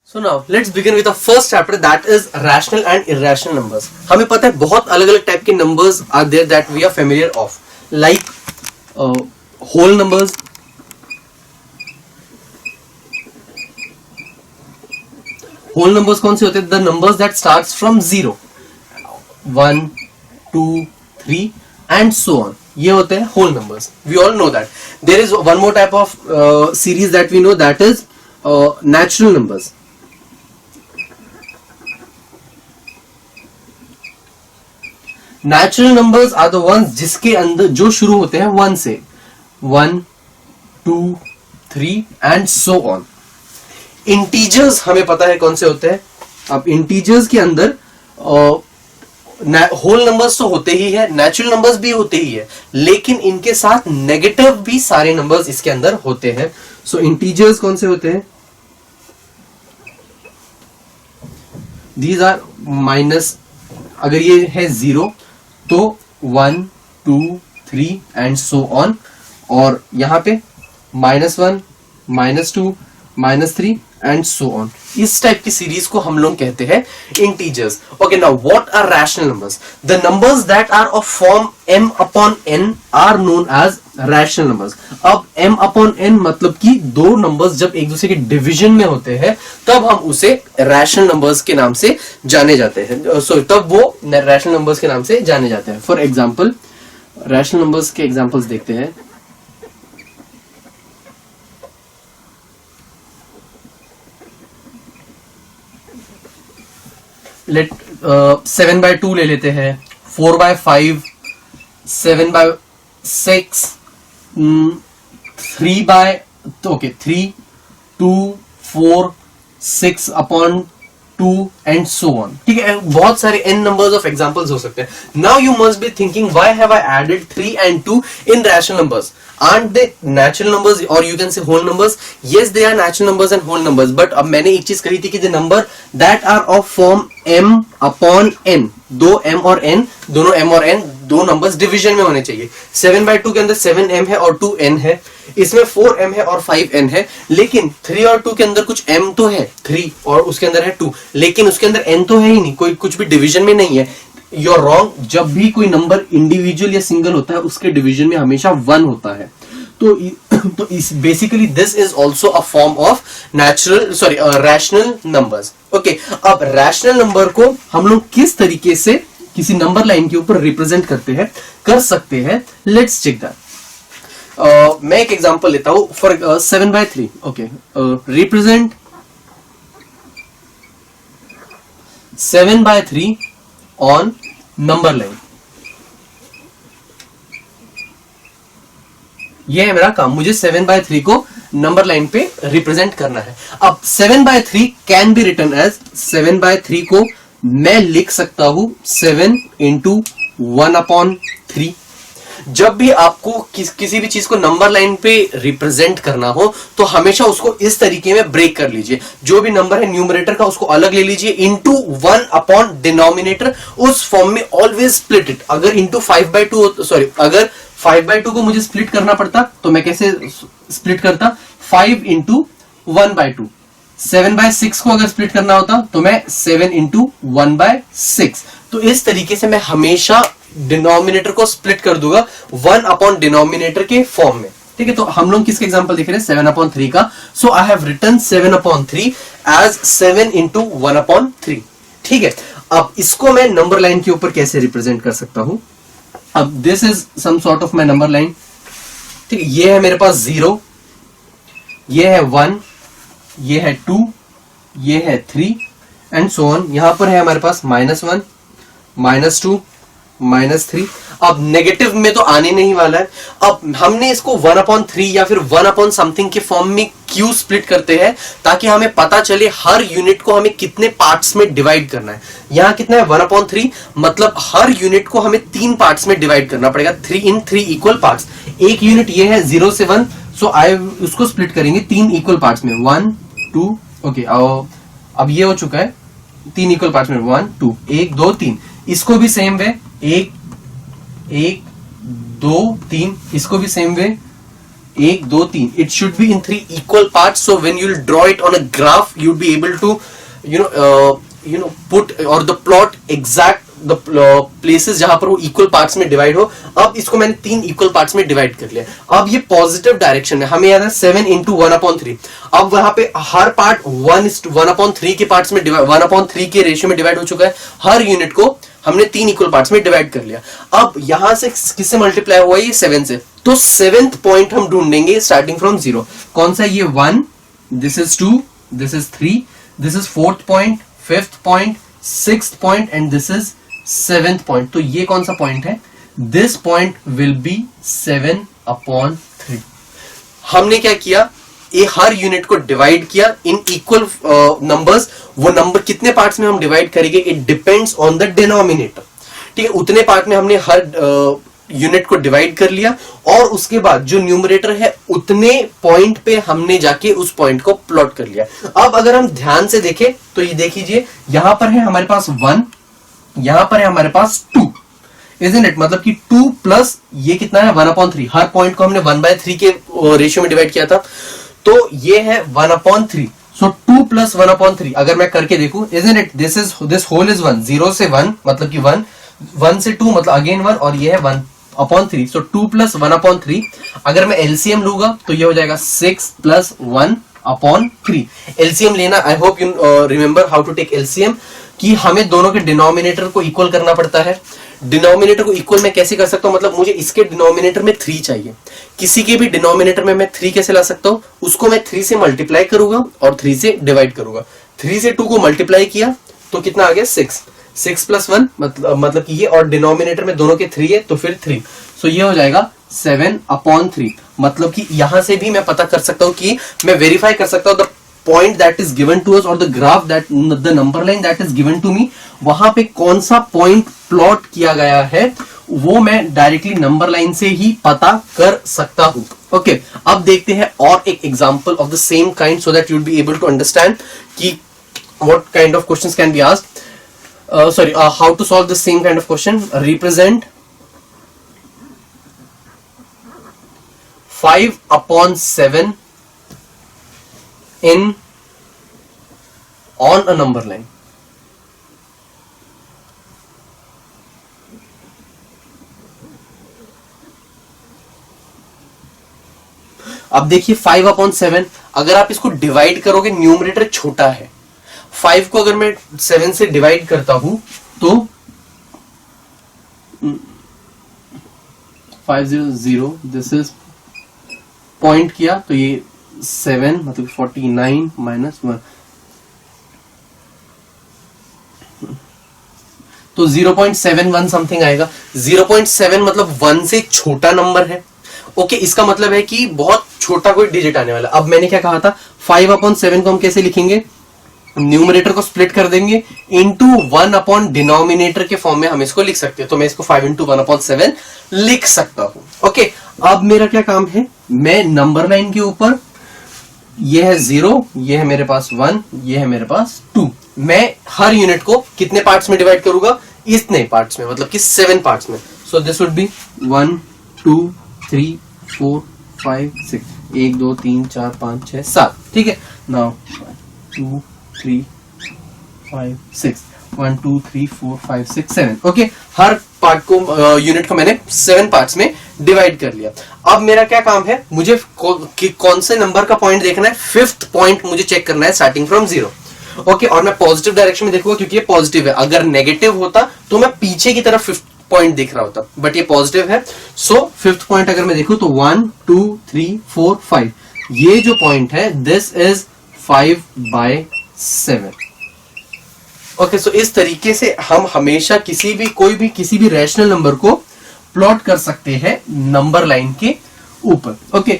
So now let's begin with the first chapter, that is rational and irrational numbers. हमें पता है बहुत अलग अलग टाइप के numbers are there that we are familiar of, like whole numbers, whole numbers कौन से होते हैं? The numbers that starts from 0, 1, 2, 3 and so on. ये होते हैं whole numbers. We all know that. There is one more type of series that we know, that is natural numbers. Natural numbers are the ones जिसके अंदर जो शुरू होते हैं 1 से, 1, 2, 3 and so on. Integers हमें पता है कौन से होते हैं. अब integers के अंदर होल नंबर्स तो होते ही है, नेचुरल नंबर्स भी होते ही है, लेकिन इनके साथ नेगेटिव भी सारे नंबर्स इसके अंदर होते हैं. सो इंटीजर्स कौन से होते हैं? दीज आर माइनस, अगर ये है 0 तो 1, 2, 3 एंड सो ऑन, और यहां पे -1, -2, -3 एंड सो ऑन. इस टाइप की सीरीज को हम लोग कहते हैं integers. Okay, now what are rational numbers? The numbers that are of form m upon n are known as rational numbers. अब m अपॉन n मतलब कि दो नंबर्स जब एक दूसरे के डिवीजन में होते हैं तब हम उसे रैशनल नंबर्स के नाम से जाने जाते हैं. सॉरी, तब वो रैशनल नंबर्स के नाम से जाने जाते हैं. फॉर एग्जाम्पल, रैशनल नंबर्स के एग्जाम्पल्स देखते हैं. लेट 7/2 ले लेते हैं, 4/5, 7/6, 3, 2, 4, 6 अपॉन 2 एंड सो ऑन. ठीक है, बहुत सारे n नंबर्स ऑफ एग्जांपल्स हो सकते हैं. Now you must be thinking, why have I added 3 and 2 in rational numbers? Aren't they natural numbers, or you can say whole numbers? Yes, they are natural numbers and whole numbers. But अब मैंने एक चीज कही थी कि the number that are of form m upon n, दो m और n, दोनों m और n दो numbers division में होने चाहिए. 7/2 के अंदर 7m है और 2n है, इसमें 4m है और 5n है, लेकिन 3 और 2 के अंदर कुछ m तो है 3 और उसके अंदर है 2, लेकिन उसके अंदर n तो है ही नहीं, कोई कुछ भी डिवीजन में नहीं है. You're wrong. जब भी कोई नंबर इंडिविजुअल या सिंगल होता है उसके डिवीजन में हमेशा 1 होता है. तो इस basically this is also a form of rational numbers. Okay, अब रैशनल नंबर को हम लोग किस तरीके से किसी नंबर लाइन के ऊपर रिप्रेजेंट कर सकते हैं, लेट्स चेक दैट. मैं एक एग्जांपल लेता हूं. For 7/3. Okay, represent 7/3 on number line. ये है मेरा काम, मुझे 7/3 को नंबर लाइन पे रिप्रेजेंट करना है. अब 7/3 कैन बी रिटन एज, 7/3 को मैं लिख सकता हूं 7 into 1/3. जब भी आपको किसी भी चीज को नंबर लाइन पे रिप्रेजेंट करना हो तो हमेशा उसको इस तरीके में ब्रेक कर लीजिए. जो भी नंबर है न्यूमरेटर का उसको अलग ले लीजिए, इंटू 1 अपॉन डिनोमिनेटर, उस फॉर्म में ऑलवेज स्प्लिट इट. अगर इंटू 5/2, सॉरी, अगर 5/2 को मुझे स्प्लिट करना पड़ता तो मैं कैसे स्प्लिट करता? 5 into 1/2. 7/6 को अगर स्प्लिट करना होता तो मैं 7 into 1/6. तो इस तरीके से मैं हमेशा डिनोमिनेटर को स्प्लिट कर दूंगा 1 अपॉन डिनोमिनेटर के फॉर्म में. ठीक है, तो हम लोग किसके एग्जांपल देख रहे हैं? 7/3 का. So I have written 7/3 as 7 into 1/3. ठीक है, अब इसको मैं नंबर लाइन के ऊपर कैसे रिप्रेजेंट कर सकता हूं? अब this is some sort of my number line. ठीक है, ये है मेरे पास 0, ये है 1, ये है 2, ये है 3 एंड सो ऑन. यहां पर है हमारे पास -1, -2, -3. अब नेगेटिव में तो आने नहीं वाला है. अब हमने इसको 1/3 या फिर 1 अपॉन समथिंग के फॉर्म में क्यों स्प्लिट करते हैं? ताकि हमें पता चले हर यूनिट को हमें कितने पार्ट्स में डिवाइड करना है. यहां कितना है? 1/3, मतलब हर यूनिट को हमें 3 पार्ट्स में डिवाइड करना पड़ेगा, 3 in 3 इक्वल पार्ट्स. एक यूनिट ये है 0 से 1, सो उसको स्प्लिट करेंगे 3 इक्वल पार्ट्स में, 1, 2. ओके, अब ये हो चुका है 3 इक्वल पार्ट्स में, 1, 2, 1, 2, 3. इसको भी सेम वे 1, 2, 3. इसको भी same way 1 2 3, it should be in 3 equal parts, so when you'll draw it on a graph you'll be able to put or the plot exact the places जहां पर वो equal parts में divide हो। अब इसको मैंने 3 इक्वल पार्ट्स में divide कर लिया। अब ये पॉजिटिव डायरेक्शन में, हमें याद है 7 into 1/3। अब वहां पे हर पार्ट 1:1/3 के पार्ट्स में 1/3 के रेशियो में डिवाइड हो चुका है। हर यूनिट को हमने 3 इक्वल पार्ट्स में डिवाइड कर लिया। अब यहां से किससे मल्टीप्लाई हुआ, ये 7 से, तो 7th पॉइंट हम ढूंढेंगे स्टार्टिंग फ्रॉम 0। कौन सा, ये 1, this is 2, this is 3, this is 4th point, 5th point, 6th point and this is 7th point. तो ये कौन सा पॉइंट है, दिस पॉइंट विल बी 7/3। हमने क्या किया, ये हर यूनिट को डिवाइड किया इन इक्वल नंबर्स। वो नंबर कितने पार्ट्स में हम डिवाइड करेंगे, it depends on the denominator. ठीक है, उतने पार्ट में हमने हर यूनिट को डिवाइड कर लिया और उसके बाद जो न्यूमरेटर है उतने पॉइंट पे हमने जाके उस पॉइंट को प्लॉट कर लिया। अब अगर हम ध्यान से देखें तो ये देखिए, यहां पर है हमारे पास 1, यहां पर है हमारे पास 2, isn't it? मतलब कि 2 प्लस ये कितना है 1/3। हर पॉइंट को हमने 1/3 के रेशियो में डिवाइड किया था, तो ये है 1/3। सो 2 प्लस 1/3 अगर मैं करके देखूं, isn't it? This whole is 1, 0 से 1 मतलब कि 1, 1 से 2 मतलब अगेन 1 और ये है 1/3। सो 2 प्लस 1/3 अगर मैं एलसीएम लूंगा तो ये हो जाएगा 6 प्लस 1/3। एलसीएम लेना, I hope you remember how to take LCM, कि हमें दोनों के डिनोमिनेटर को इक्वल करना पड़ता है। डिनोमिनेटर को इक्वल मैं कैसे कर सकता हूं, मतलब मुझे इसके डिनोमिनेटर में 3 चाहिए, किसी के भी डिनोमिनेटर में मैं 3 कैसे ला सकता हूं, उसको मैं 3 से मल्टीप्लाई करूंगा और 3 से डिवाइड करूंगा। 3 से 2 को मल्टीप्लाई किया तो कितना आ गया 6, 6 प्लस 1 मतलब कि ये, और डिनोमिनेटर में दोनों के 3 है तो फिर 3, सो ये हो जाएगा 7/3। मतलब कि यहां से भी मैं पता कर सकता हूं कि मैं वेरीफाई कर सकता हूं the point that is given to us और the graph that the number line that is given to me, वहां पे कौन सा पॉइंट प्लॉट किया गया है वो मैं डायरेक्टली नंबर लाइन से ही पता कर सकता हूं। ओके, अब देखते हैं और एक example of the same kind so that you will be able to understand कि what kind of questions can be asked. how to solve the same kind of question. Represent 5/7 on a number line. अब देखिए 5/7, अगर आप इसको divide करोगे, numerator छोटा है, 5 को अगर मैं 7 से डिवाइड करता हूं तो 500, दिस इज पॉइंट किया तो ये 7 मतलब 49 माइनस 1 तो 0.71 समथिंग आएगा। 0.7 मतलब 1 से छोटा नंबर है। ओके, इसका मतलब है कि बहुत छोटा कोई डिजिट आने वाला। अब मैंने क्या कहा था, 5/7 को हम कैसे लिखेंगे, न्यूमरेटर को स्प्लिट कर देंगे इनटू 1 डिनोमिनेटर के फॉर्म में हम इसको लिख सकते हैं। तो मैं इसको 5 into 1/7 लिख सकता हूं। ओके, अब मेरा क्या काम है, मैं नंबर लाइन के ऊपर, ये है 0, ये है मेरे पास 1, ये है मेरे पास 2, मैं हर यूनिट को कितने पार्ट्स में डिवाइड करूंगा, इतने पार्ट्स में, मतलब कि 7 पार्ट्स में। So this would be 1 2 3 4 5 6, 1 2 3 4 5 6 7। ठीक है, नाउ 2 3 5 6, 1 2 3 4 5 6 7। ओके, हर पार्ट को यूनिट को मैंने 7 पार्ट्स में डिवाइड कर लिया। अब मेरा क्या काम है, मुझे कौन से नंबर का पॉइंट देखना है, 5th पॉइंट मुझे चेक करना है स्टार्टिंग फ्रॉम 0। ओके, और मैं पॉजिटिव डायरेक्शन में देखूंगा क्योंकि ये पॉजिटिव है। अगर नेगेटिव होता तो मैं पीछे की तरफ 5th पॉइंट देख रहा होता, बट ये पॉजिटिव है। सो 5th पॉइंट अगर मैं देखूं तो 1 2 3 4 5, ये जो पॉइंट है दिस इज 5/7। ओके, सो इस तरीके से हम हमेशा किसी भी रैशनल नंबर को प्लॉट कर सकते हैं नंबर लाइन के ऊपर। ओके